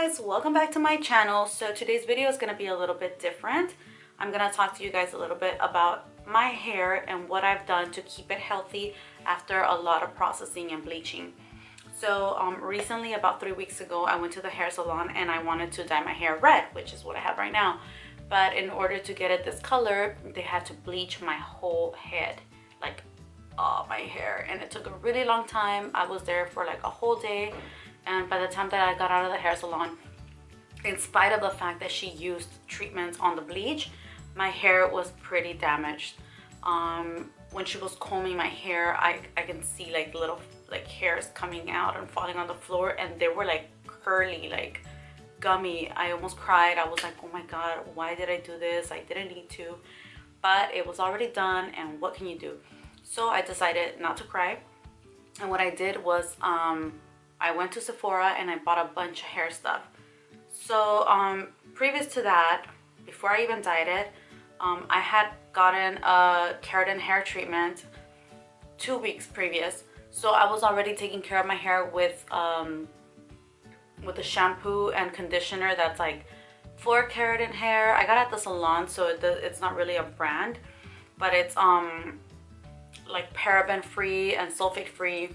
guys, welcome back to my channel. So today's video is going to be a little bit different. I'm going to talk to you guys a little bit about my hair and what I've done to keep it healthy after a lot of processing and bleaching. So recently, about 3 weeks ago, I went to the hair salon and I wanted to dye my hair red, which is what I have right now. But in order to get it this color, they had to bleach my whole head, like all my hair, and it took a really long time. I was there for like a whole day, and by the time that I got out of the hair salon, in spite of the fact that she used treatments on the bleach, my hair was pretty damaged. When she was combing my hair, I can see like little hairs coming out and falling on the floor, and they were like curly, like gummy. I almost cried. I was like, oh my god, why did I do this? I didn't need to, but it was already done, and what can you do? So I decided not to cry, and what I did was I went to Sephora and I bought a bunch of hair stuff. So previous to that, before I even dyed it, I had gotten a keratin hair treatment 2 weeks previous. So I was already taking care of my hair with a shampoo and conditioner that's like for keratin hair. I got it at the salon, so it's not really a brand, but it's like paraben free and sulfate free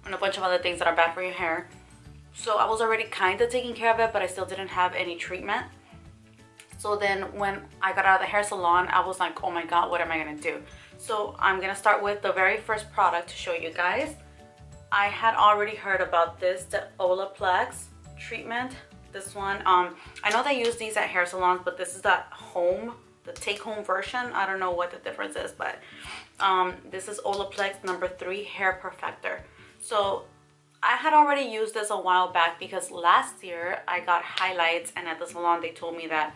and a bunch of other things that are bad for your hair. So I was already kind of taking care of it, but I still didn't have any treatment. So then when I got out of the hair salon, I was like, oh my god, what am I gonna do? So I'm gonna start with the very first product to show you guys. I had already heard about this, the Olaplex treatment. This one, I know they use these at hair salons, but this is the take-home version. I don't know what the difference is, but this is Olaplex number 3 hair perfector. So I had already used this a while back because last year I got highlights, and at the salon they told me that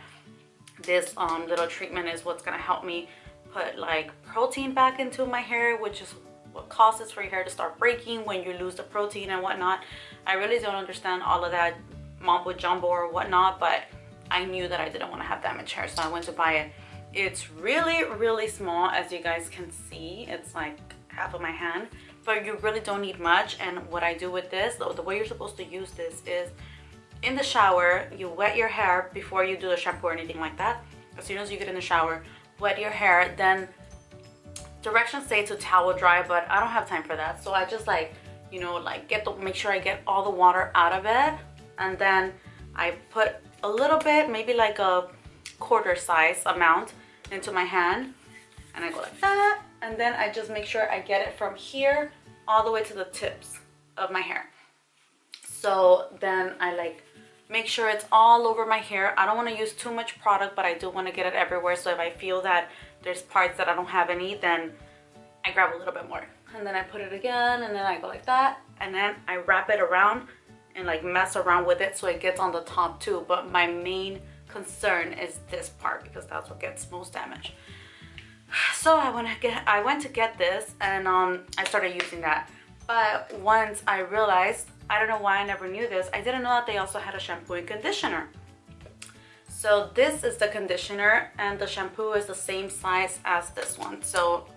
this little treatment is what's gonna help me put like protein back into my hair, which is what causes for your hair to start breaking when you lose the protein and whatnot. I really don't understand all of that mumbo jumbo or whatnot, but I knew that I didn't want to have damaged hair, so I went to buy it. It's really small, as you guys can see. It's like half of my hand, but you really don't need much. And what I do with this, the way you're supposed to use this is in the shower, you wet your hair before you do the shampoo or anything like that. As soon as you get in the shower, wet your hair, then directions say to towel dry, but I don't have time for that. So I just like, you know, like make sure I get all the water out of it, and then I put a little bit, maybe like a quarter size amount into my hand, and I go like that, and then I just make sure I get it from here all the way to the tips of my hair. So then I like make sure it's all over my hair. I don't want to use too much product, but I do want to get it everywhere. So if I feel that there's parts that I don't have any, then I grab a little bit more, and then I put it again, and then I go like that, and then I wrap it around and like mess around with it so it gets on the top too. But my main concern is this part because that's what gets most damage. So I went to get this, and I started using that. But once I realized, I don't know why I never knew this, I didn't know that they also had a shampoo and conditioner. So this is the conditioner, and the shampoo is the same size as this one. So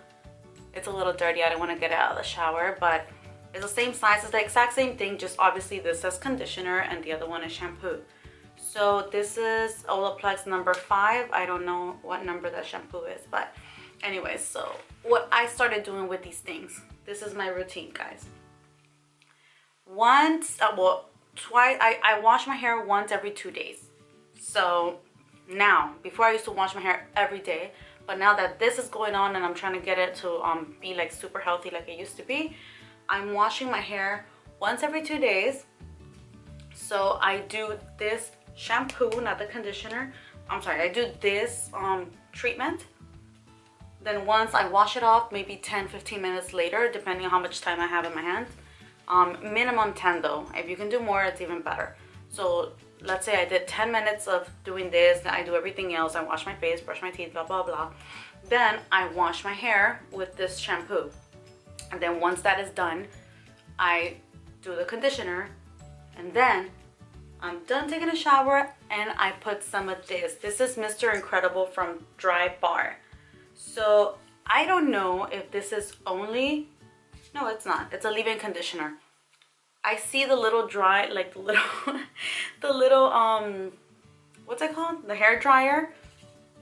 it's a little dirty. I don't want to get it out of the shower, but it's the same size. It's the exact same thing, just obviously this says conditioner and the other one is shampoo. So this is Olaplex number 5. I don't know what number that shampoo is, but anyways, so what I started doing with these things, this is my routine, guys. I wash my hair once every 2 days. So now, before I used to wash my hair every day, but now that this is going on and I'm trying to get it to be like super healthy like it used to be, I'm washing my hair once every 2 days. So I do this shampoo, not the conditioner. I'm sorry, I do this treatment. Then once I wash it off, maybe 10-15 minutes later, depending on how much time I have in my hand. Minimum 10 though. If you can do more, it's even better. So let's say I did 10 minutes of doing this, then I do everything else. I wash my face, brush my teeth, blah blah blah. Then I wash my hair with this shampoo. And then once that is done, I do the conditioner, and then I'm done taking a shower and I put some of this. This is Mr. Incredible from Dry Bar. So I don't know if this is only, no it's not, it's a leave-in conditioner. I see the little dry, like the little, the little, what's it called? The hair dryer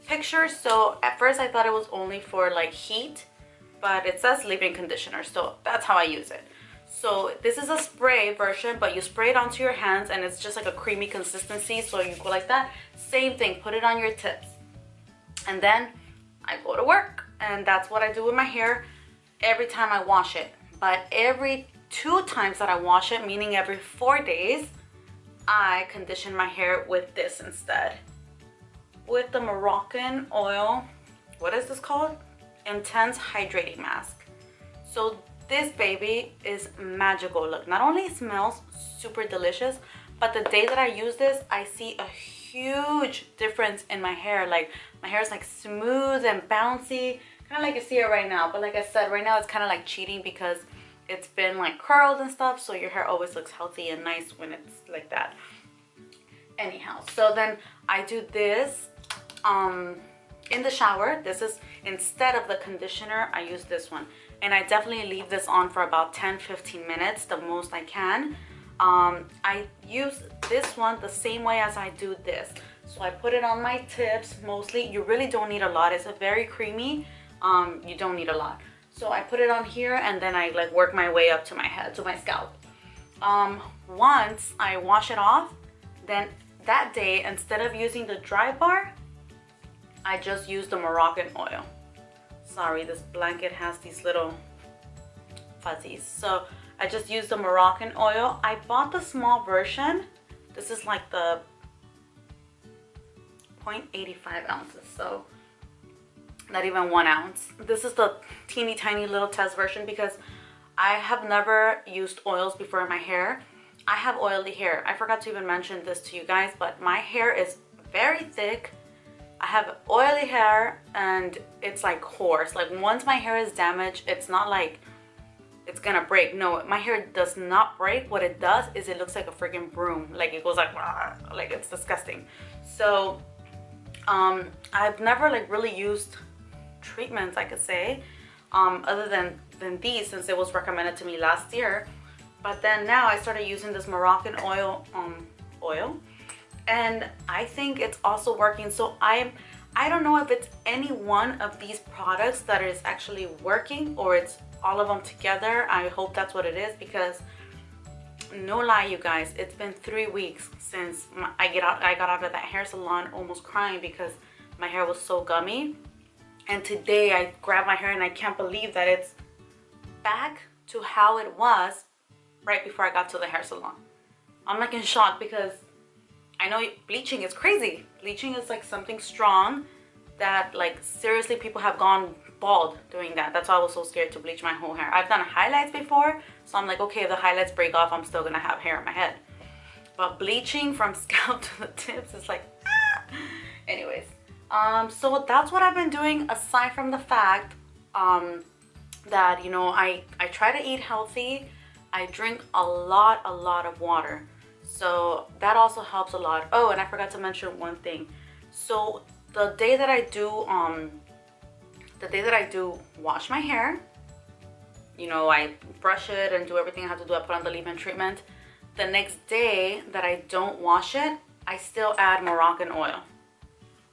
picture. So at first I thought it was only for like heat, but it says leave-in conditioner. So that's how I use it. So this is a spray version, but you spray it onto your hands and it's just like a creamy consistency. So you go like that. Same thing, put it on your tips. And then I go to work. And that's what I do with my hair every time I wash it. But every 2 times that I wash it, meaning every 4 days, I condition my hair with this instead. With the Moroccan oil, what is this called? Intense Hydrating Mask. So this baby is magical. Look, not only it smells super delicious, but the day that I use this, I see a huge difference in my hair. Like my hair is like smooth and bouncy, kind of like you see it right now. But like I said, right now it's kind of like cheating because it's been like curled and stuff. So your hair always looks healthy and nice when it's like that. Anyhow, so then I do this in the shower. This is, instead of the conditioner, I use this one. And I definitely leave this on for about 10-15 minutes, the most I can. I use this one the same way as I do this. So I put it on my tips mostly. You really don't need a lot. It's a very creamy. You don't need a lot. So I put it on here and then I like work my way up to my head, to my scalp. Once I wash it off, then that day, instead of using the dry bar, I just use the Moroccan oil. Sorry, this blanket has these little fuzzies. So I just use the Moroccan oil. I bought the small version. This is like the 0.85 ounces, so not even 1 ounce. This is the teeny tiny little test version because I have never used oils before in my hair. I have oily hair. I forgot to even mention this to you guys, but my hair is very thick. I have oily hair and it's like coarse. Like once my hair is damaged, it's not like it's gonna break. No, my hair does not break. What it does is it looks like a freaking broom. Like it goes like it's disgusting. So I've never like really used treatments, I could say, other than these, since it was recommended to me last year. But then now I started using this Moroccan oil and I think it's also working. So I don't know if it's any one of these products that is actually working or it's all of them together. I hope that's what it is, because no lie, you guys, it's been 3 weeks since I got out of that hair salon almost crying because my hair was so gummy. And today I grabbed my hair and I can't believe that it's back to how it was right before I got to the hair salon. I'm like in shock because I know bleaching is crazy. Bleaching is like something strong that like seriously people have gone bald doing that. That's why I was so scared to bleach my whole hair. I've done highlights before, so I'm like, okay, if the highlights break off, I'm still gonna have hair in my head. But bleaching from scalp to the tips is like, ah! Anyways, so that's what I've been doing, aside from the fact that, you know, I try to eat healthy. I drink a lot of water. So that also helps a lot. Oh, and I forgot to mention one thing. So the day that I do wash my hair, you know, I brush it and do everything I have to do. I put on the leave-in treatment. The next day that I don't wash it, I still add Moroccan oil.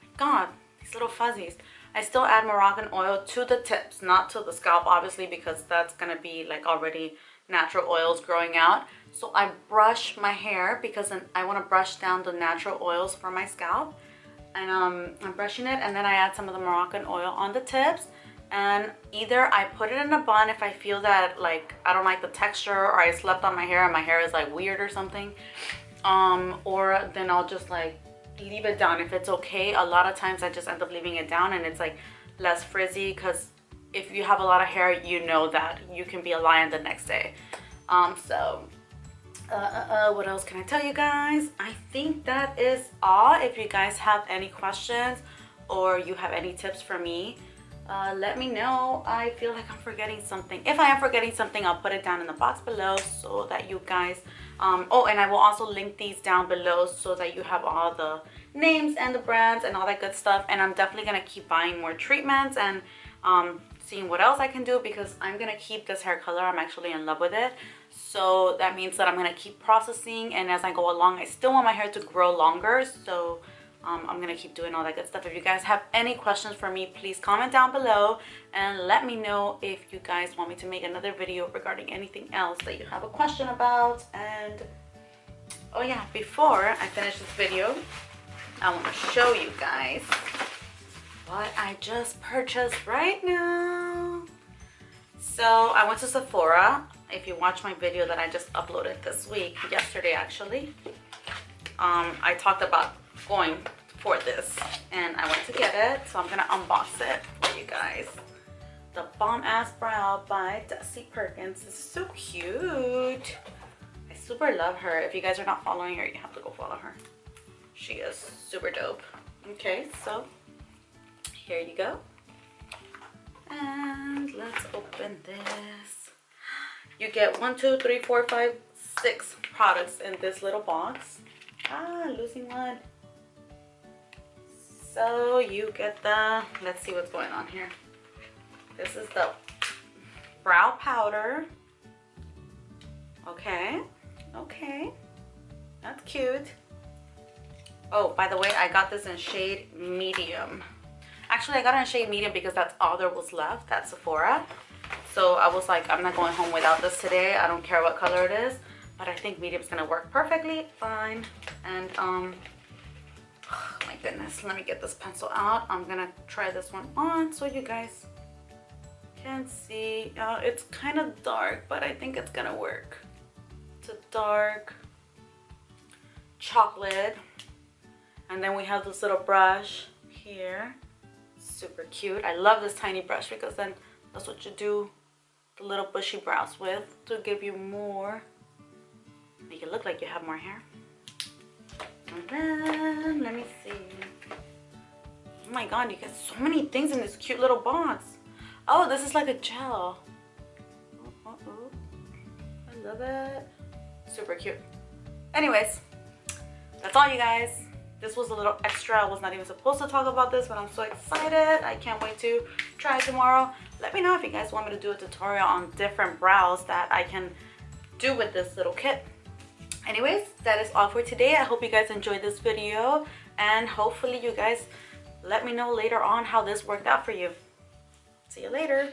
My God, these little fuzzies. I still add Moroccan oil to the tips, not to the scalp, obviously, because that's gonna be like already natural oils growing out. So I brush my hair because I want to brush down the natural oils for my scalp. And I'm brushing it, and then I add some of the Moroccan oil on the tips. And either I put it in a bun if I feel that like I don't like the texture, or I slept on my hair and my hair is like weird or something. Or then I'll just like leave it down if it's okay. A lot of times I just end up leaving it down and it's like less frizzy, because if you have a lot of hair, you know that you can be a lion the next day. What else can I tell you guys? I think that is all. If you guys have any questions or you have any tips for me, let me know. I feel like I'm forgetting something. If I am forgetting something, I'll put it down in the box below so that you guys oh, and I will also link these down below so that you have all the names and the brands and all that good stuff. And I'm definitely gonna keep buying more treatments and seeing what else I can do, because I'm gonna keep this hair color. I'm actually in love with it. So that means that I'm gonna keep processing, and as I go along, I still want my hair to grow longer. So I'm gonna keep doing all that good stuff. If you guys have any questions for me, please comment down below and let me know if you guys want me to make another video regarding anything else that you have a question about. And oh yeah, before I finish this video, I want to show you guys what I just purchased right now. So I went to Sephora. If you watch my video that I just uploaded this week, yesterday actually, I talked about going for this and I went to get it. So I'm gonna unbox it for you guys. The Bomb Ass Brow by Desi Perkins. This is so cute. I super love her. If you guys are not following her, you have to go follow her. She is super dope. Okay, so here you go. And let's open this. You get 1, 2, 3, 4, 5, 6 products in this little box. Losing one. So you get the, let's see what's going on here. This is the brow powder. Okay, okay, that's cute. Oh, by the way, I got this in shade medium. Actually, I got it in shade medium because that's all there was left at Sephora. So I was like, I'm not going home without this today. I don't care what color it is, but I think medium's gonna work perfectly fine. And oh my goodness, let me get this pencil out. I'm gonna try this one on so you guys can see. It's kind of dark, but I think it's gonna work. It's a dark chocolate. And then we have this little brush here. Super cute. I love this tiny brush because then that's what you do the little bushy brows with to give you more, make it look like you have more hair. And then let me see. Oh my god, you get so many things in this cute little box. Oh, this is like a gel. I love it. Super cute. Anyways, that's all, you guys. This was a little extra. I was not even supposed to talk about this, but I'm so excited. I can't wait to try it tomorrow. Let me know if you guys want me to do a tutorial on different brows that I can do with this little kit. Anyways, that is all for today. I hope you guys enjoyed this video, and hopefully you guys let me know later on how this worked out for you. See you later.